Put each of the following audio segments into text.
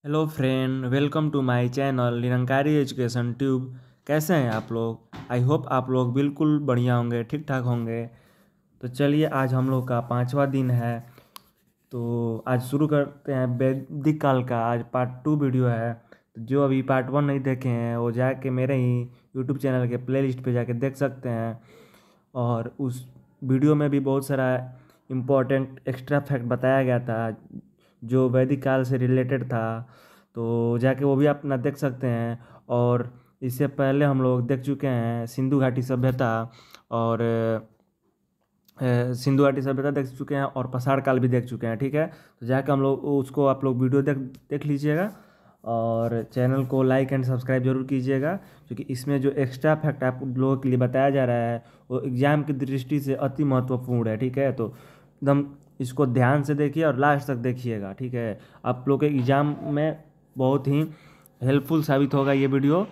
Hello friend, welcome to my channel Nirankari education tube. कैसे हैं आप लोग? आई होप आप लोग बिल्कुल बढ़िया होंगे, ठीक ठाक होंगे। तो चलिए, आज हम लोग का 5वां दिन है। तो आज शुरू करते हैं वैदिक काल का। आज पार्ट 2 वीडियो है। तो जो अभी पार्ट 1 नहीं देखे हैं वो जाके मेरे ही यूट्यूब चैनल के प्लेलिस्ट पे जाके देख सकते हैं। और उस वीडियो में भी बहुत सारा इम्पोर्टेंट एक्स्ट्रा फैक्ट बताया गया था जो वैदिक काल से रिलेटेड था। तो जाके वो भी अपना देख सकते हैं। और इससे पहले हम लोग देख चुके हैं सिंधु घाटी सभ्यता। और सिंधु घाटी सभ्यता देख चुके हैं और पाषाण काल भी देख चुके हैं। ठीक है, तो जाके हम लोग उसको आप लोग वीडियो देख देख लीजिएगा। और चैनल को लाइक एंड सब्सक्राइब जरूर कीजिएगा, क्योंकि इसमें जो एक्स्ट्रा फैक्ट आप लोगों के लिए बताया जा रहा है वो एग्ज़ाम की दृष्टि से अति महत्वपूर्ण है। ठीक है, तो एकदम इसको ध्यान से देखिए और लास्ट तक देखिएगा। ठीक है, आप लोग के एग्ज़ाम में बहुत ही हेल्पफुल साबित होगा ये वीडियो।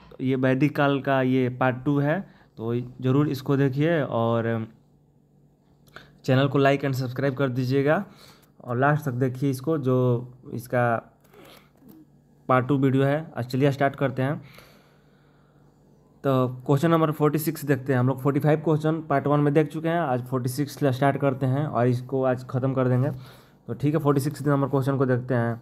तो ये वैदिक काल का ये पार्ट 2 है, तो ज़रूर इसको देखिए और चैनल को लाइक एंड सब्सक्राइब कर दीजिएगा। और लास्ट तक देखिए इसको, जो इसका पार्ट 2 वीडियो है। आज चलिए स्टार्ट करते हैं। तो क्वेश्चन नंबर 46 देखते हैं। हम लोग 45 क्वेश्चन पार्ट 1 में देख चुके हैं। आज 46 स्टार्ट करते हैं और इसको आज ख़त्म कर देंगे। तो ठीक है, 46 नंबर क्वेश्चन को देखते हैं।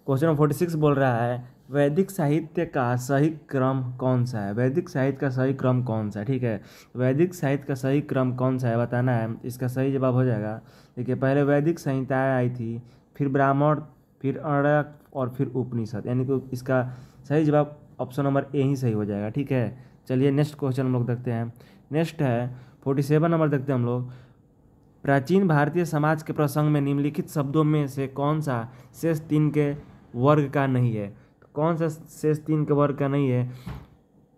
क्वेश्चन नंबर 46 बोल रहा है, वैदिक साहित्य का सही क्रम कौन सा है? वैदिक साहित्य का सही क्रम कौन सा है? ठीक है, वैदिक साहित्य का सही क्रम कौन सा है बताना है। इसका सही जवाब हो जाएगा, देखिए, पहले वैदिक संहिताएँ आई थी, फिर ब्राह्मण, फिर अर्णक और फिर उपनिषद। यानी कि इसका सही जवाब ऑप्शन नंबर ए ही सही हो जाएगा। ठीक है, चलिए नेक्स्ट क्वेश्चन हम लोग देखते हैं। नेक्स्ट है 47 नंबर देखते हैं हम लोग। प्राचीन भारतीय समाज के प्रसंग में निम्नलिखित शब्दों में से कौन सा शेष 3 के वर्ग का नहीं है? तो कौन सा शेष 3 के वर्ग का नहीं है?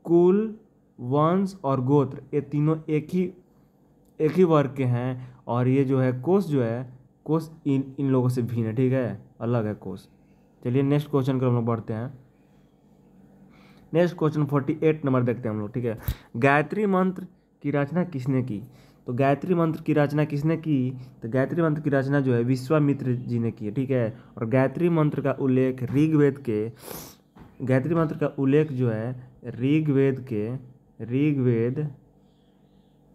कुल, वंश और गोत्र, ये तीनों एक ही वर्ग के हैं। और ये जो है कोश, जो है कोश इन लोगों से भिन्न है। ठीक है, अलग है कोश। चलिए नेक्स्ट क्वेश्चन को हम लोग बढ़ते हैं। नेक्स्ट क्वेश्चन 48 नंबर देखते हैं हम लोग। ठीक है, गायत्री मंत्र की रचना किसने की? तो गायत्री मंत्र की रचना किसने की? तो गायत्री मंत्र की रचना जो है विश्वामित्र जी ने की है। ठीक है, और गायत्री मंत्र का उल्लेख गायत्री मंत्र का उल्लेख जो है ऋग्वेद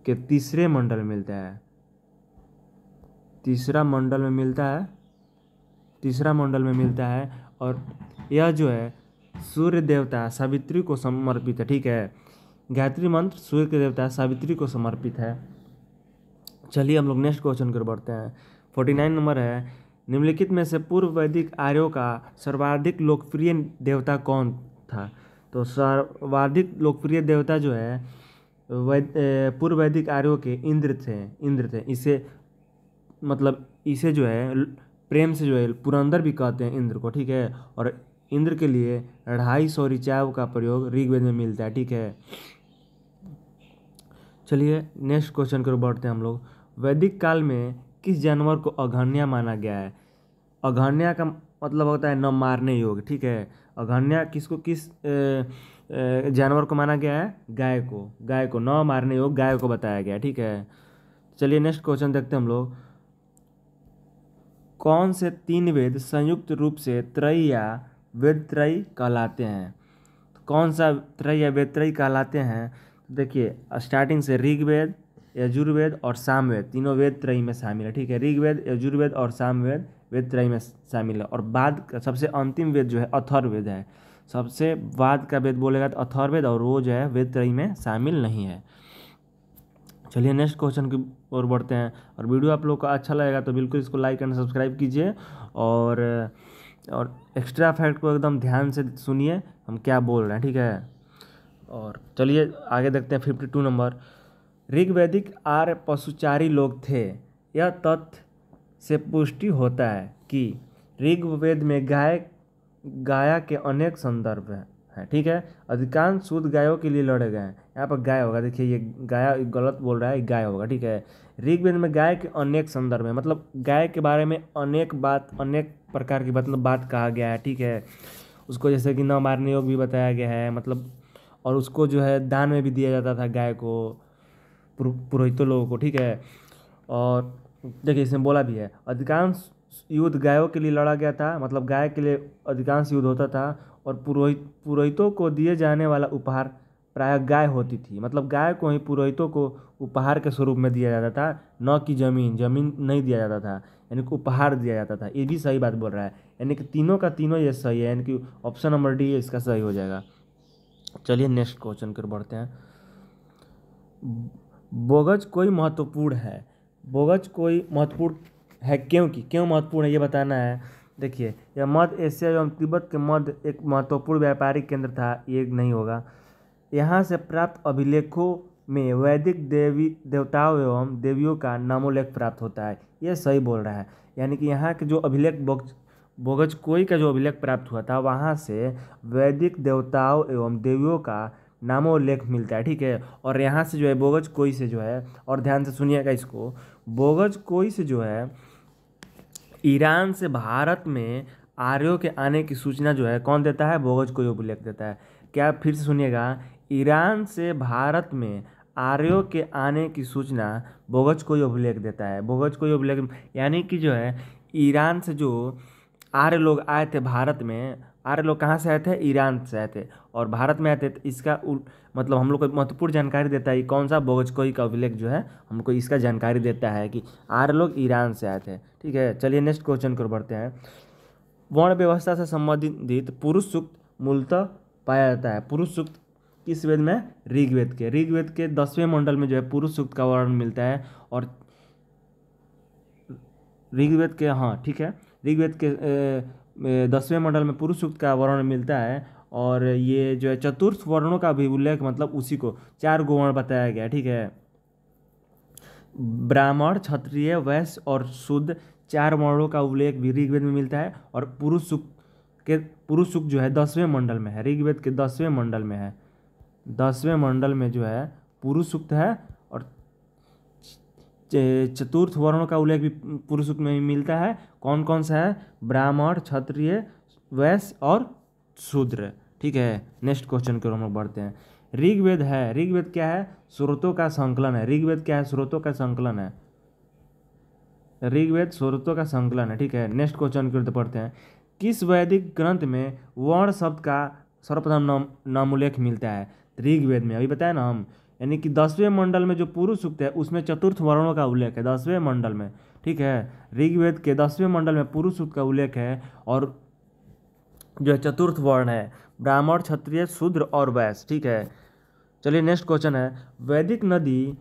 के तीसरे मंडल में मिलता है। तीसरा मंडल में मिलता है। और यह जो है सूर्य देवता सावित्री को समर्पित है। ठीक है, गायत्री मंत्र सूर्य के देवता सावित्री को समर्पित है। चलिए हम लोग नेक्स्ट क्वेश्चन की ओर बढ़ते हैं। 49 नंबर है, निम्नलिखित में से पूर्व वैदिक आर्यों का सर्वाधिक लोकप्रिय देवता कौन था? तो सर्वाधिक लोकप्रिय देवता जो है पूर्व वैदिक आर्यों के इंद्र थे। इसे जो है प्रेम से जो है पुरंदर भी कहते हैं इंद्र को। ठीक है, और इंद्र के लिए 250 ऋचाओं का प्रयोग ऋग्वेद में मिलता है। ठीक है, चलिए नेक्स्ट क्वेश्चन की ओर बढ़ते हैं हम लोग। वैदिक काल में किस जानवर को अघन्या माना गया है? अघन्या का मतलब होता है न मारने योग्य। ठीक है, अघन्या किस जानवर को माना गया है? गाय को न मारने योग्य गाय को बताया गया है। ठीक है, चलिए नेक्स्ट क्वेश्चन देखते हैं हम लोग। कौन से 3 वेद संयुक्त रूप से त्रयी या वेदत्रयी कहलाते हैं? तो कौन सा त्रयी या वेदत्रयी कहलाते हैं? देखिए, स्टार्टिंग से ऋग्वेद, यजुर्वेद और सामवेद तीनों वेद त्रयी में शामिल है। ठीक है, ऋग्वेद, यजुर्वेद और सामवेद वेद त्रयी में शामिल है। और बाद का सबसे अंतिम वेद जो है अथर्ववेद है। सबसे बाद का वेद बोलेगा तो अथर्ववेद, और वो जो है वेद त्रयी में शामिल नहीं है। चलिए नेक्स्ट क्वेश्चन की ओर बढ़ते हैं। और वीडियो आप लोग को अच्छा लगेगा तो बिल्कुल इसको लाइक एंड सब्सक्राइब कीजिए। और एक्स्ट्रा फैक्ट को एकदम ध्यान से सुनिए हम क्या बोल रहे हैं। ठीक है, और चलिए आगे देखते हैं 52 नंबर। ऋग्वैदिक आर्य पशुचारी लोग थे। यह तथ्य से पुष्टि होता है कि ऋग्वेद में गाया के अनेक संदर्भ हैं। ठीक है, अधिकांश शुद्ध गायों के लिए लड़े गए हैं। यहाँ पर गाय होगा, देखिए ये गाया गलत बोल रहा है, गाय होगा। ठीक है, ऋग्वेद में गाय के अनेक संदर्भ हैं, मतलब गाय के बारे में अनेक प्रकार की बात कहा गया है। ठीक है, उसको जैसे कि न मारने योग्य भी बताया गया है, मतलब, और उसको जो है दान में भी दिया जाता था गाय को, पुरोहितों लोगों को। ठीक है, और देखिए इसमें बोला भी है अधिकांश युद्ध गायों के लिए लड़ा गया था, मतलब गाय के लिए अधिकांश युद्ध होता था। और पुरोहितों को दिए जाने वाला उपहार प्रायः गाय होती थी, मतलब गाय को ही पुरोहितों को उपहार के स्वरूप में दिया जाता था, न कि जमीन नहीं दिया जाता था, यानी कि उपहार दिया जाता था। ये भी सही बात बोल रहा है, यानी कि तीनों का तीनों ये सही है, यानी कि ऑप्शन नंबर डी इसका सही हो जाएगा। चलिए नेक्स्ट क्वेश्चन कर बढ़ते हैं। बोगज कोई महत्वपूर्ण है, बोगज कोई महत्वपूर्ण है क्यों महत्वपूर्ण है ये बताना है। देखिए, यह मध्य एशिया एवं तिब्बत के मध्य एक महत्वपूर्ण व्यापारिक केंद्र था, ये नहीं होगा। यहाँ से प्राप्त अभिलेखों में वैदिक देवताओं एवं देवियों का नामोल्लेख प्राप्त होता है, ये सही बोल रहा है। यानी कि यहाँ के जो अभिलेख बोगज कोई का जो अभिलेख प्राप्त हुआ था, वहाँ से वैदिक देवताओं एवं देवियों का नामोल्लेख मिलता है, ठीक है। और यहाँ से जो है बोगज कोई से जो है, और ध्यान से सुनिएगा इसको, बोगज कोई से जो है ईरान से भारत में आर्यों के आने की सूचना जो है कौन देता है, बोगज कोई अभिलेख देता है। क्या फिर से सुनिएगा, ईरान से भारत में आर्यों के आने की सूचना बोगज कोई अभिलेख देता है। बोगज कोई अभिलेख यानी कि जो है ईरान से जो आर्य लोग आए थे भारत में, आर्य लोग कहाँ से आए थे, ईरान से आए थे और भारत में आए थे। तो इसका मतलब हम लोग को महत्वपूर्ण जानकारी देता है, कौन सा बोगज कोई का अभिलेख जो है हमको इसका जानकारी देता है कि आर्य लोग ईरान से आए थे, ठीक है। चलिए नेक्स्ट क्वेश्चन को बढ़ते हैं। वर्ण व्यवस्था से संबंधित पुरुष सूक्त मूलतः पाया जाता है। पुरुष सूक्त किस वेद में, ऋग्वेद के 10वें मंडल में जो है पुरुष सूक्त का वर्णन मिलता है। और ऋग्वेद के, हाँ ठीक है, ऋग्वेद के 10वें मंडल में पुरुष सूक्त का वर्णन मिलता है। और ये जो है चतुर्थ वर्णों का भी उल्लेख, मतलब उसी को 4 गो वर्ण बताया गया, ठीक है। ब्राह्मण, क्षत्रिय, वैश्य और शूद्र 4 वर्णों का उल्लेख भी ऋग्वेद में मिलता है। और पुरुष सूक्त जो है 10वें मंडल में है, ऋग्वेद के 10वें मंडल में है। 10वें मंडल में जो है पुरुष सूक्त है। और चतुर्थ वर्णों का उल्लेख भी पुरुष सूक्त में ही मिलता है। कौन कौन सा है, ब्राह्मण, क्षत्रिय, वैश्य और शूद्र, ठीक है। नेक्स्ट क्वेश्चन की ओर हम लोग बढ़ते हैं। ऋग्वेद है, ऋग्वेद क्या है, स्रोतों का संकलन है। ऋग्वेद क्या है, स्रोतों का संकलन है। ऋग्वेद स्रोतों का संकलन है, ठीक है। नेक्स्ट क्वेश्चन की ओर पढ़ते हैं। किस वैदिक ग्रंथ में वर्ण शब्द का सर्वप्रथम नामोल्लेख मिलता है, ऋग्वेद में, अभी बताया ना हम। यानी कि 10वें मंडल में जो पुरुष सूक्त है उसमें चतुर्थ वर्णों का उल्लेख है 10वें मंडल में, ठीक है। ऋग्वेद के 10वें मंडल में पुरुष सूक्त का उल्लेख है और जो है चतुर्थ वर्ण है ब्राह्मण, क्षत्रिय, शूद्र और वैश्य, ठीक है। चलिए नेक्स्ट क्वेश्चन है। वैदिक नदी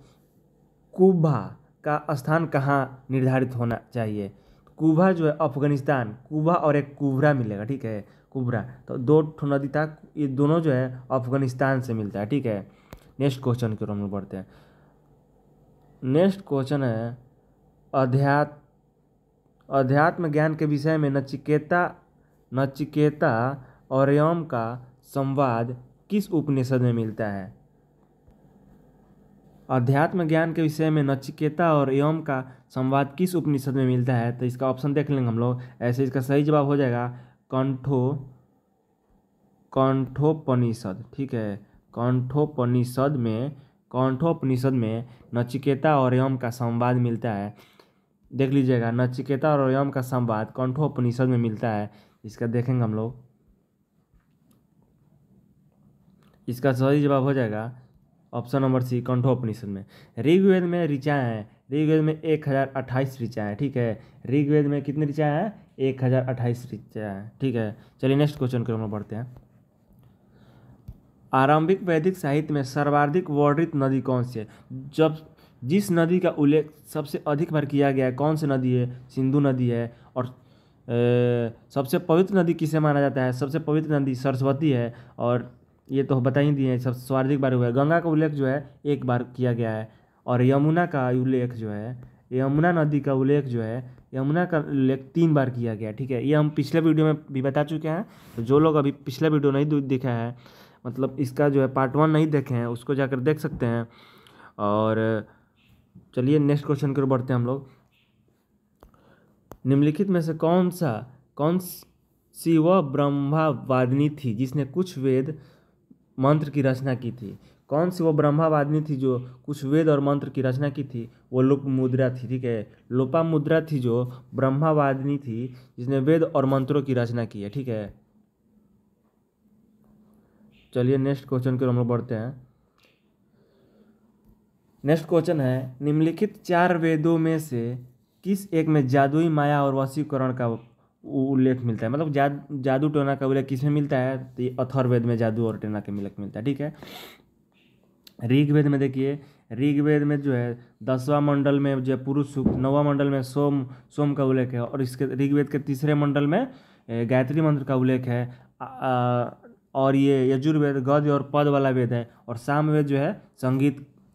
कुबा का स्थान कहाँ निर्धारित होना चाहिए। कुबा जो है अफगानिस्तान, कुबा और एक कुबरा मिलेगा, ठीक है, कुबरा। तो 2 नदी था, ये दोनों जो है अफगानिस्तान से मिलता है, ठीक है। नेक्स्ट क्वेश्चन की ओर हम लोग बढ़ते हैं। नेक्स्ट क्वेश्चन है अध्यात्म ज्ञान के विषय में नचिकेता और यम का संवाद किस उपनिषद में मिलता है। अध्यात्म ज्ञान के विषय में नचिकेता और यम का संवाद किस उपनिषद में मिलता है। तो इसका ऑप्शन देख लेंगे हम लोग, ऐसे इसका सही जवाब हो जाएगा कंठोपनिषद, ठीक है। कंठोपनिषद में नचिकेता और यम का संवाद मिलता है। देख लीजिएगा, नचिकेता और यम का संवाद कंठोपनिषद में मिलता है। इसका देखेंगे हम लोग, इसका सही जवाब हो जाएगा ऑप्शन नंबर सी, कंठोपनिषद में। ऋग्वेद में ऋचाएँ हैं, ऋग्वेद में 1028 ऋचाएँ हैं, ठीक है। ऋग्वेद में कितनी ऋचाएँ हैं, 1028 ऋचाएँ हैं, ठीक है। चलिए नेक्स्ट क्वेश्चन की ओर बढ़ते हैं। आरंभिक वैदिक साहित्य में सर्वाधिक वर्णित नदी कौन सी है। जिस नदी का उल्लेख सबसे अधिक बार किया गया है, कौन सी नदी है, सिंधु नदी है। और सबसे पवित्र नदी किसे माना जाता है, सबसे पवित्र नदी सरस्वती है। और ये तो बता ही दिए हैं, सब सर्वाधिक बार हुआ है। गंगा का उल्लेख जो है 1 बार किया गया है। और यमुना का उल्लेख जो है, यमुना नदी का उल्लेख जो है, यमुना का उल्लेख 3 बार किया गया, ठीक है। ये हम पिछले वीडियो में भी बता चुके हैं। तो जो लोग अभी पिछला वीडियो नहीं देखा है, मतलब इसका जो है पार्ट 1 नहीं देखे हैं, उसको जाकर देख सकते हैं। और चलिए नेक्स्ट क्वेश्चन की ओर बढ़ते हैं हम लोग। निम्नलिखित में से कौन सी वह ब्रह्मवादिनी थी जिसने कुछ वेद मंत्र की रचना की थी। कौन सी वो ब्रह्मवादिनी थी जो कुछ वेद और मंत्र की रचना की थी? वो लोपामुद्रा थी, ठीक है। लोपामुद्रा थी जो ब्रह्मवादिनी थी जिसने वेद और मंत्रों की रचना की है, ठीक है। चलिए नेक्स्ट क्वेश्चन की ओर हम लोग बढ़ते हैं। नेक्स्ट क्वेश्चन है, निम्नलिखित 4 वेदों में से किस एक में जादुई माया और वशीकरण का उल्लेख मिलता है? मतलब जादू टोना का उल्लेख किसमें मिलता है? तो ये अथर्ववेद में जादू और टोना का उल्लेख मिलता है, ठीक है। ऋग्वेद में देखिए, ऋग्वेद में जो है 10वां मंडल में जो पुरुष सूक्त, 9वां मंडल में सोम का उल्लेख है, और इसके ऋग्वेद के 3रे मंडल में गायत्री मंत्र का उल्लेख है। और ये यजुर्वेद गद्य और पद वाला वेद है। और सामवेद जो है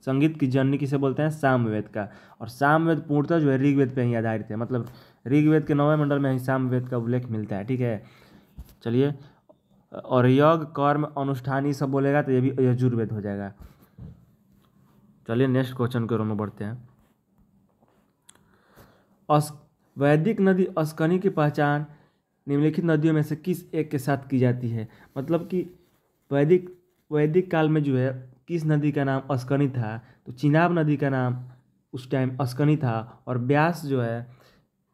संगीत की जननी किसे बोलते हैं? सामवेद का। और सामवेद पूर्णतः जो है ऋग्वेद पे ही आधारित है, मतलब ऋग्वेद के 9वें मंडल में ही सामवेद का उल्लेख मिलता है, ठीक है। चलिए, और यज्ञ कर्म अनुष्ठान ये सब बोलेगा तो ये भी यजुर्वेद हो जाएगा। चलिए नेक्स्ट क्वेश्चन की ओर हम बढ़ते हैं। वैदिक नदी अस्कनी की पहचान निम्नलिखित नदियों में से किस एक के साथ की जाती है? मतलब कि वैदिक काल में जो है किस नदी का नाम अस्कनी था? तो चिनाब नदी का नाम उस टाइम अस्कनी था। और ब्यास जो है,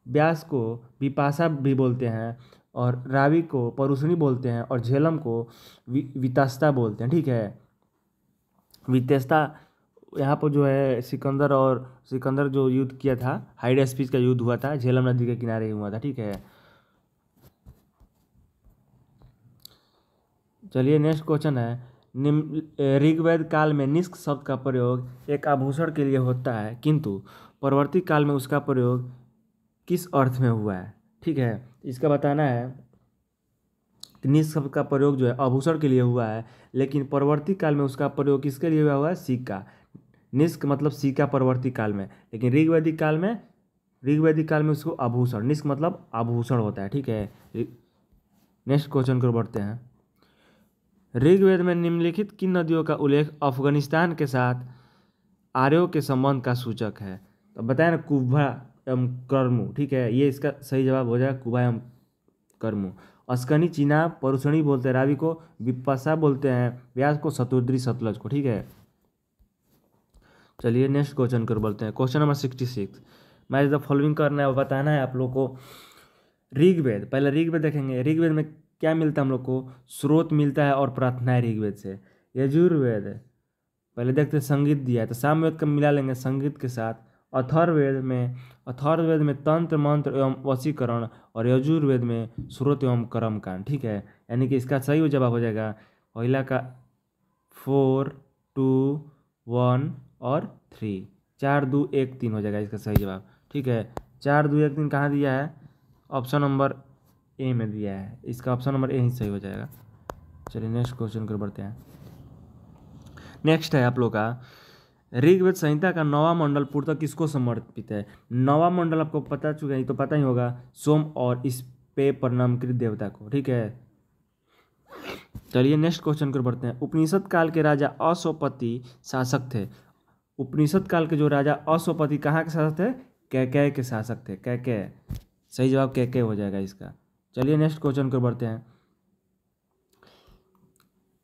ब्यास को विपाशा भी बोलते हैं, और रावी को परुषणी बोलते हैं, और झेलम को वितस्ता बोलते हैं, ठीक है। वितस्ता यहाँ पर जो है सिकंदर जो युद्ध किया था, हाइडेस्पिस का युद्ध हुआ था, झेलम नदी के किनारे हुआ था, ठीक है। चलिए नेक्स्ट क्वेश्चन है, ऋग्वेद काल में निष्क शब्द का प्रयोग एक आभूषण के लिए होता है, किंतु परवर्ती काल में उसका प्रयोग किस अर्थ में हुआ है? ठीक है, इसका बताना है कि निष्क शब्द का प्रयोग जो है आभूषण के लिए हुआ है, लेकिन परवर्ती काल में उसका प्रयोग किसके लिए हुआ है? सिक्का। निष्क मतलब सिक्का परवर्ती काल में, लेकिन ऋग्वैदिक काल में उसको आभूषण, निष्क मतलब आभूषण होता है, ठीक है। नेक्स्ट क्वेश्चन को बढ़ते हैं। ऋग्वेद में निम्नलिखित किन नदियों का उल्लेख अफगानिस्तान के साथ आर्यों के संबंध का सूचक है? तो बताया ना, कुब्भा एवं कर्मु, ठीक है। ये इसका सही जवाब हो जाएगा, कुब्भा एवं कर्मु। अस्कनी चिनाब परुषणी बोलते हैं, रावी को विपाशा बोलते हैं, व्यास को शतुद्री सतलज को, ठीक है। चलिए नेक्स्ट क्वेश्चन कर बोलते हैं। Question number 66, match the following करना है और बताना है आप लोग को। ऋग्वेद, पहले ऋग्वेद देखेंगे। ऋग्वेद में क्या मिलता है हम लोग को? स्रोत मिलता है और प्रार्थना है ऋग्वेद से। यजुर्वेद पहले देखते हैं, संगीत दिया है तो सामवेद का मिला लेंगे संगीत के साथ। अथर्ववेद में तंत्र मंत्र एवं वशीकरण, और यजुर्वेद में स्रोत एवं कर्मकांड, ठीक है। यानी कि इसका सही जवाब हो जाएगा पहला का 4, 2, 1 और 3, 4, 2, 1, 3 हो जाएगा इसका सही जवाब, ठीक है। 4, 2, 1, 3 कहाँ दिया है? ऑप्शन नंबर ए में दिया है, इसका ऑप्शन नंबर ए ही सही हो जाएगा। चलिए नेक्स्ट क्वेश्चन कर बढ़ते हैं। नेक्स्ट है आप लोग का, ऋग्वेद संहिता का 9वां मंडल पूर्णतः किसको समर्पित है? 9वां मंडल आपको पता चुका है, तो पता ही होगा, सोम और इस पे परिणामकृत देवता को, ठीक है। चलिए नेक्स्ट क्वेश्चन कर बढ़ते हैं। उपनिषद काल के राजा अश्वपति शासक थे। उपनिषद काल के जो राजा अश्वपति कहाँ के शासक थे? कैकेय के शासक थे, कैकेय। सही जवाब कैकेय हो जाएगा इसका। चलिए नेक्स्ट क्वेश्चन कर बढ़ते हैं।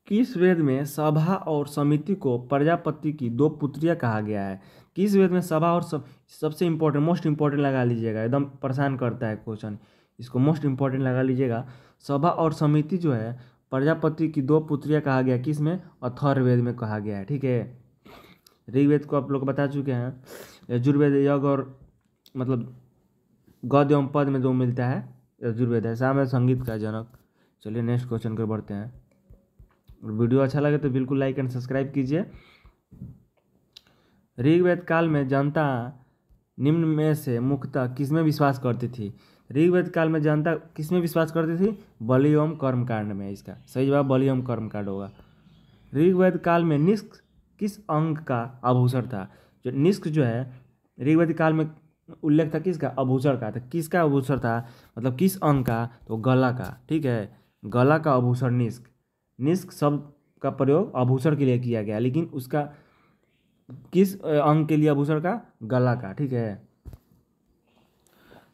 किस वेद में सभा और समिति को प्रजापति की 2 पुत्रियां कहा गया है? किस वेद में सभा और सबसे इंपॉर्टेंट, मोस्ट इंपॉर्टेंट लगा लीजिएगा, एकदम परेशान करता है क्वेश्चन, इसको मोस्ट इंपॉर्टेंट लगा लीजिएगा। सभा और समिति जो है प्रजापति की 2 पुत्रियां कहा गया, किस में? अथर्ववेद में कहा गया है, ठीक है। ऋग्वेद को आप लोग बता चुके हैं। यजुर्वेद यज्ञ और मतलब गद्य एवं पद में जो मिलता है यजुर्वेद है। सामवेद संगीत का जनक। चलिए नेक्स्ट क्वेश्चन कर बढ़ते हैं। वीडियो अच्छा लगे तो बिल्कुल लाइक एंड सब्सक्राइब कीजिए। ऋग्वेद काल में जनता निम्न में से मुख्यतः किसमें विश्वास करती थी? ऋग्वेद काल में जनता किसमें विश्वास करती थी? बलि एवं कर्मकांड में। इसका सही जवाब बलि एवं कर्मकांड होगा। ऋग्वेद काल में निष्क किस अंग का आभूषण था? जो निष्क जो है ऋग्वेद काल में उल्लेख था किसका? आभूषण का। तो किसका आभूषण था, मतलब किस अंग का? तो गला का, ठीक है। गला का आभूषण निष्क। निष्क शब्द का प्रयोग आभूषण के लिए किया गया, लेकिन उसका किस अंग के लिए आभूषण का? गला का, ठीक है।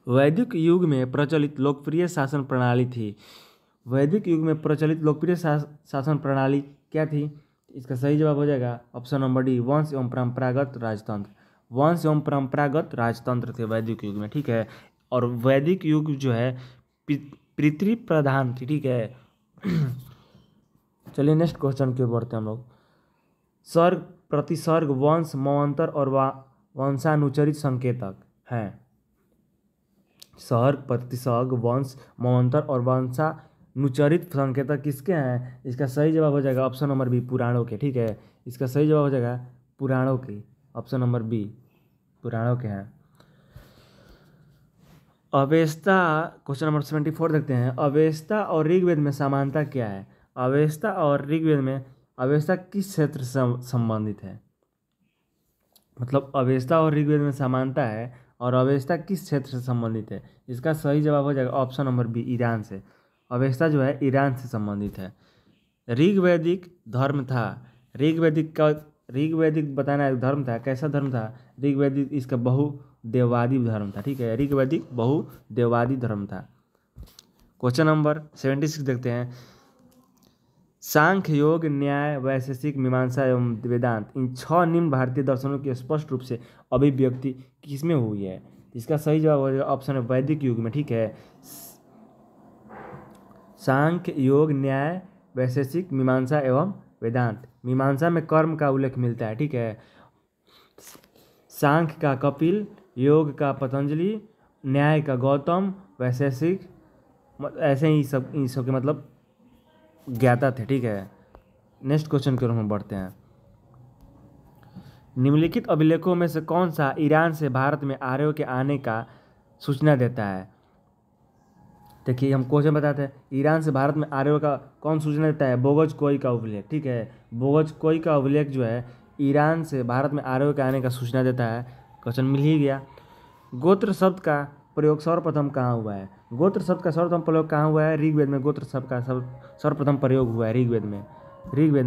वैदिक युग में प्रचलित लोकप्रिय शासन प्रणाली थी। वैदिक युग में प्रचलित लोकप्रिय शासन प्रणाली क्या थी? इसका सही जवाब हो जाएगा ऑप्शन नंबर डी, वंश एवं परंपरागत राजतंत्र। वंश एवं परंपरागत राजतंत्र थे वैदिक युग में, ठीक है। और वैदिक युग जो है पितृ प्रधान थी, ठीक है। चलिए नेक्स्ट क्वेश्चन की ओर बढ़ते हैं हम लोग। सर्ग, प्रतिसर्ग, वंश, मन्वंतर और वंशानुचरित संकेतक हैं। सर्ग, प्रतिसर्ग, वंश, मन्वंतर और वंशानुचरित संकेतक किसके हैं? इसका सही जवाब हो जाएगा ऑप्शन नंबर बी, पुराणों के, ठीक है। इसका सही जवाब हो जाएगा पुराणों के, ऑप्शन नंबर बी, पुराणों के हैं। अवेस्ता, क्वेश्चन नंबर 74 देखते हैं। अवेस्ता और ऋग्वेद में समानता क्या है? अवेस्ता और ऋग्वेद में, अवेस्ता किस क्षेत्र से संबंधित है? मतलब अवेस्ता और ऋग्वेद में समानता है और अवेस्ता किस क्षेत्र से संबंधित है? इसका सही जवाब हो जाएगा ऑप्शन नंबर बी, ईरान से। अवेस्ता जो है ईरान से संबंधित है। ऋग्वैदिक धर्म था, ऋग्वैदिक बताना एक धर्म था, कैसा धर्म था? ऋग्वैदिक इसका बहुदेववादी धर्म था, ठीक है। ऋग्वैदिक बहुदेववादी धर्म था। क्वेश्चन नंबर 76 देखते हैं। सांख्य, योग, न्याय, वैशेषिक, मीमांसा एवं वेदांत, इन 6 निम्न भारतीय दर्शनों की स्पष्ट रूप से अभिव्यक्ति किसमें हुई है? इसका सही जवाब हो जाएगा ऑप्शन है वैदिक युग में, ठीक है। सांख्य, योग, न्याय, वैशेषिक, मीमांसा एवं वेदांत। मीमांसा में कर्म का उल्लेख मिलता है, ठीक है। सांख्य का कपिल, योग का पतंजलि, न्याय का गौतम, वैशेषिक ऐसे ही सब इन सब के मतलब ज्ञाता थे, ठीक है। नेक्स्ट क्वेश्चन की ओर हम बढ़ते हैं। निम्नलिखित अभिलेखों में से कौन सा ईरान से भारत में आर्यों के आने का सूचना देता है? देखिए हम क्वेश्चन बताते हैं, ईरान से भारत में आर्यों का कौन सूचना देता है? बोगज कोई का अभिलेख, ठीक है। बोगज कोई का अभिलेख जो है ईरान से भारत में आर्यों के आने का सूचना देता है। क्वेश्चन मिल ही गया। गोत्र शब्द का प्रयोग सर्वप्रथम कहाँ हुआ है? गोत्र शब्द का सर्वप्रथम प्रयोग कहाँ हुआ है? ऋग्वेद में गोत्र शब्द का सर्वप्रथम प्रयोग हुआ है, ऋग्वेद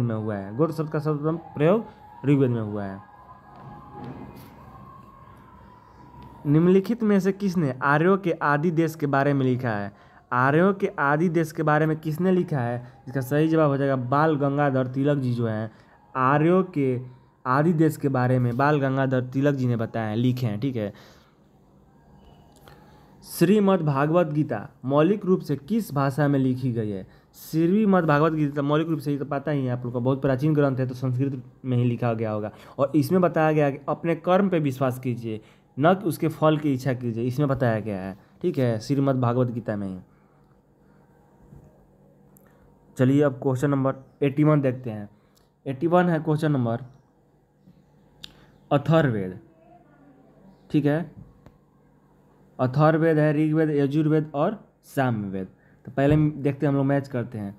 में हुआ है। गोत्र शब्द का सर्वप्रथम प्रयोग ऋग्वेद में हुआ है। निम्नलिखित में से किसने आर्यों के आदि देश के बारे में लिखा है? आर्यों के आदि देश के बारे में किसने लिखा है? इसका सही जवाब हो जाएगा बाल गंगाधर तिलक जी जो हैं आर्यों के आदि देश के बारे में बाल गंगाधर तिलक जी ने बताया है, लिखे हैं, ठीक है। श्रीमद् भागवत गीता मौलिक रूप से किस भाषा में लिखी गई है? श्रीमद् भागवत गीता मौलिक रूप से, ये तो पता ही है आप लोग को, बहुत प्राचीन ग्रंथ है तो संस्कृत में ही लिखा गया होगा। और इसमें बताया गया कि अपने कर्म पे विश्वास कीजिए, न कि उसके फल की इच्छा कीजिए, इसमें बताया गया है, ठीक है, श्रीमद् भागवत गीता में ही। चलिए अब क्वेश्चन नंबर 81 देखते हैं। 81 है क्वेश्चन नंबर अथर्ववेद, ठीक है। अथर्ववेद है, ऋग्वेद, यजुर्वेद और सामवेद। तो पहले देखते हैं हम लोग, मैच करते हैं।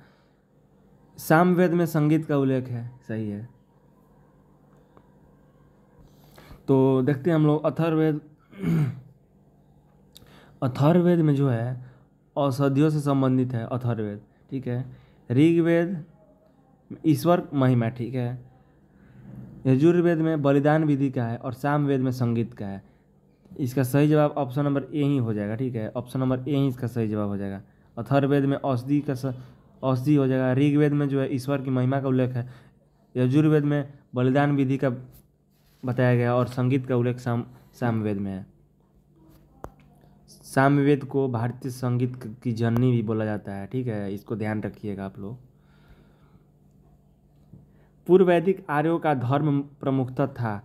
सामवेद में संगीत का उल्लेख है, सही है। तो देखते हैं हम लोग अथर्ववेद। अथर्ववेद में जो है औषधियों से संबंधित है अथर्ववेद, ठीक है। ऋग्वेद ईश्वर महिमा, ठीक है। यजुर्वेद में बलिदान विधि का है और सामवेद में संगीत का है। इसका सही जवाब ऑप्शन नंबर ए ही हो जाएगा, ठीक है। ऑप्शन नंबर ए ही इसका सही जवाब हो जाएगा। अथर्ववेद में औषधि हो जाएगा। ऋग्वेद में जो है ईश्वर की महिमा का उल्लेख है। यजुर्वेद में बलिदान विधि का बताया गया और संगीत का उल्लेख सामवेद में है। सामवेद को भारतीय संगीत की जननी भी बोला जाता है, ठीक है, इसको ध्यान रखिएगा आप लोग। पूर्व वैदिक आर्यों का धर्म प्रमुखता था।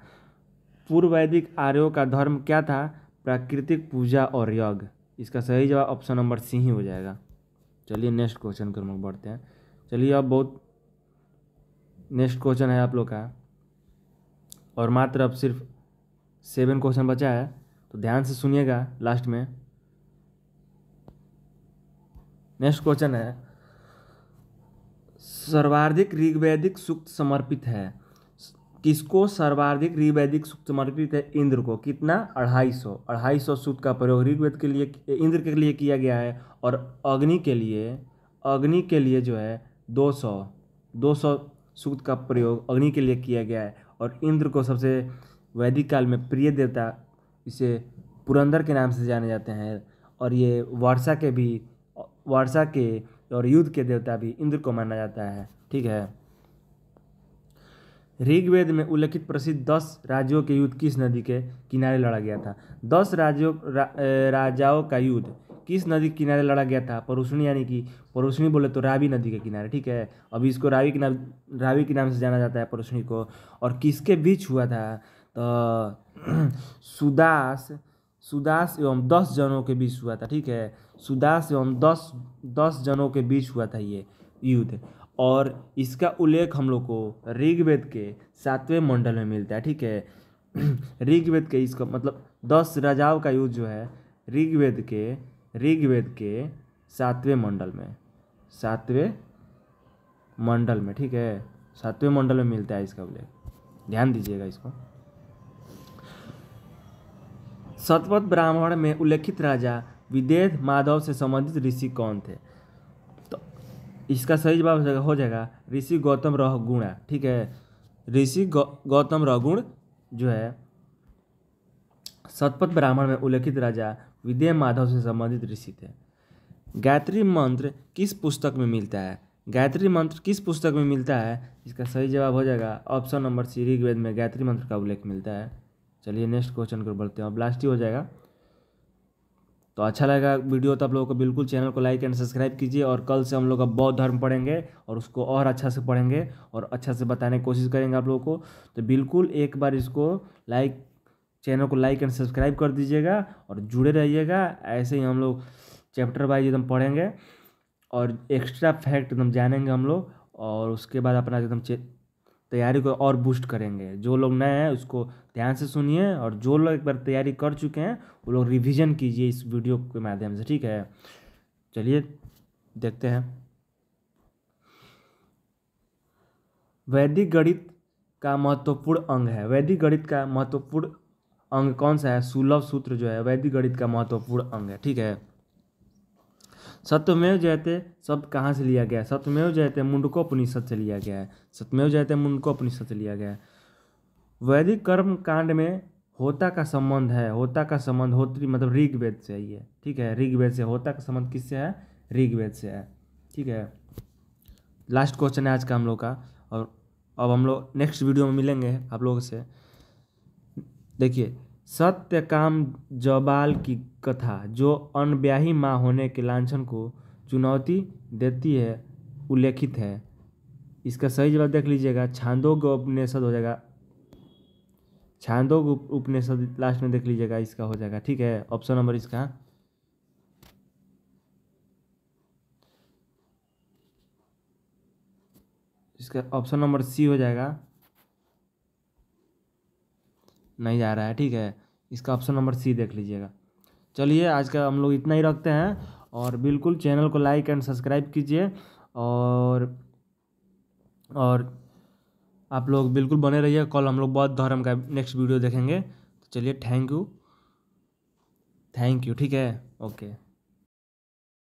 पूर्व वैदिक आर्यों का धर्म क्या था? प्राकृतिक पूजा और यज्ञ। इसका सही जवाब ऑप्शन नंबर सी ही हो जाएगा। चलिए नेक्स्ट क्वेश्चन की ओर बढ़ते हैं। चलिए अब बहुत नेक्स्ट क्वेश्चन है आप लोग का, और मात्र अब सिर्फ 7 क्वेश्चन बचा है, तो ध्यान से सुनिएगा लास्ट में। नेक्स्ट क्वेश्चन है, सर्वाधिक ऋग्वैदिक सूक्त समर्पित है किसको? सर्वाधिक ऋग्वैदिक सूक्त समर्पित है इंद्र को। कितना? 250 सूक्त का प्रयोग ऋग्वेद के लिए, इंद्र के लिए किया गया है। और अग्नि के लिए जो है 200 सूक्त का प्रयोग अग्नि के लिए किया गया है। और इंद्र को सबसे वैदिक काल में प्रिय देवता, इसे पुरंदर के नाम से जाने जाते हैं। और ये वर्षा के और युद्ध के देवता भी इंद्र को माना जाता है, ठीक है। ऋग्वेद में उल्लेखित प्रसिद्ध 10 राज्यों के युद्ध किस नदी के किनारे लड़ा गया था? 10 राजाओं का युद्ध किस नदी के किनारे लड़ा गया था? परुष्णी, यानी कि परुष्णी बोले तो रावी नदी के किनारे, ठीक है। अभी इसको रावी के नाम से जाना जाता है परुष्णी को। और किसके बीच हुआ था? तो सुदास एवं 10 जनों के बीच हुआ था, ठीक है। सुदास एवं 10 जनों के बीच हुआ था ये युद्ध। और इसका उल्लेख हम लोग को ऋग्वेद के 7वें मंडल में मिलता है, ठीक है। ऋग्वेद के इसका मतलब 10 राजाओं का युद्ध जो है ऋग्वेद के 7वें मंडल में, ठीक है। 7वें मंडल में मिलता है इसका उल्लेख, ध्यान दीजिएगा इसको। शतपथ ब्राह्मण में उल्लेखित राजा विदेह माधव से संबंधित ऋषि कौन थे? तो इसका सही जवाब हो जाएगा ऋषि गौतम रघुगुण, ठीक है। ऋषि गौतम रघुगुण जो है शतपथ ब्राह्मण में उल्लेखित राजा विदेह माधव से संबंधित ऋषि थे। गायत्री मंत्र किस पुस्तक में मिलता है? गायत्री मंत्र किस पुस्तक में मिलता है? इसका सही जवाब हो जाएगा ऑप्शन नंबर सी, ऋग्वेद में गायत्री मंत्र का उल्लेख मिलता है। चलिए नेक्स्ट क्वेश्चन को बढ़ते हैं, ब्लास्ट ही हो जाएगा। तो अच्छा लगा वीडियो तो आप लोगों को बिल्कुल चैनल को लाइक एंड सब्सक्राइब कीजिए। और कल से हम लोग का बौद्ध धर्म पढ़ेंगे और उसको और अच्छा से पढ़ेंगे और अच्छा से बताने की कोशिश करेंगे आप लोगों को। तो बिल्कुल एक बार इसको चैनल को लाइक एंड सब्सक्राइब कर दीजिएगा और जुड़े रहिएगा। ऐसे ही हम लोग चैप्टर वाइज एकदम पढ़ेंगे और एक्स्ट्रा फैक्ट एकदम जानेंगे हम लोग। और उसके बाद अपना एकदम तैयारी को और बूस्ट करेंगे। जो लोग नए हैं उसको ध्यान से सुनिए और जो लोग एक बार तैयारी कर चुके हैं वो लोग रिवीजन कीजिए इस वीडियो के माध्यम से, ठीक है। चलिए देखते हैं। वैदिक गणित का महत्वपूर्ण अंग है। वैदिक गणित का महत्वपूर्ण अंग कौन सा है? सुलभ सूत्र जो है वैदिक गणित का महत्वपूर्ण अंग है, ठीक है। सत्यमेव जयते शब्द कहाँ से लिया गया है? सत्यमेव जयते मुंडकोपनिषद से लिया गया है। सत्यमेव जयते मुंडकोपनिषद से लिया गया है। वैदिक कर्म कांड में होता का संबंध है। होता का संबंध होत्री मतलब ऋग्वेद से ही है, ठीक है। ऋग्वेद से होता का संबंध किससे है? ऋग्वेद से है, ठीक है। लास्ट क्वेश्चन है आज का हम लोग का। और अब हम लोग नेक्स्ट वीडियो में मिलेंगे आप लोगों से। देखिए, सत्यकाम जबाल की कथा जो अनब्याही माँ होने के लांछन को चुनौती देती है उल्लेखित है। इसका सही जवाब देख लीजिएगा, छांदोग्य उपनिषद हो जाएगा। छांदोग्य उपनिषद लास्ट में देख लीजिएगा, इसका हो जाएगा, ठीक है। ऑप्शन नंबर इसका ऑप्शन नंबर सी हो जाएगा। नहीं जा रहा है, ठीक है। इसका ऑप्शन नंबर सी देख लीजिएगा। चलिए आज का हम लोग इतना ही रखते हैं। और बिल्कुल चैनल को लाइक एंड सब्सक्राइब कीजिए। और आप लोग बिल्कुल बने रहिए। कल हम लोग बौद्ध धर्म का नेक्स्ट वीडियो देखेंगे। तो चलिए थैंक यू, ठीक है, ओके।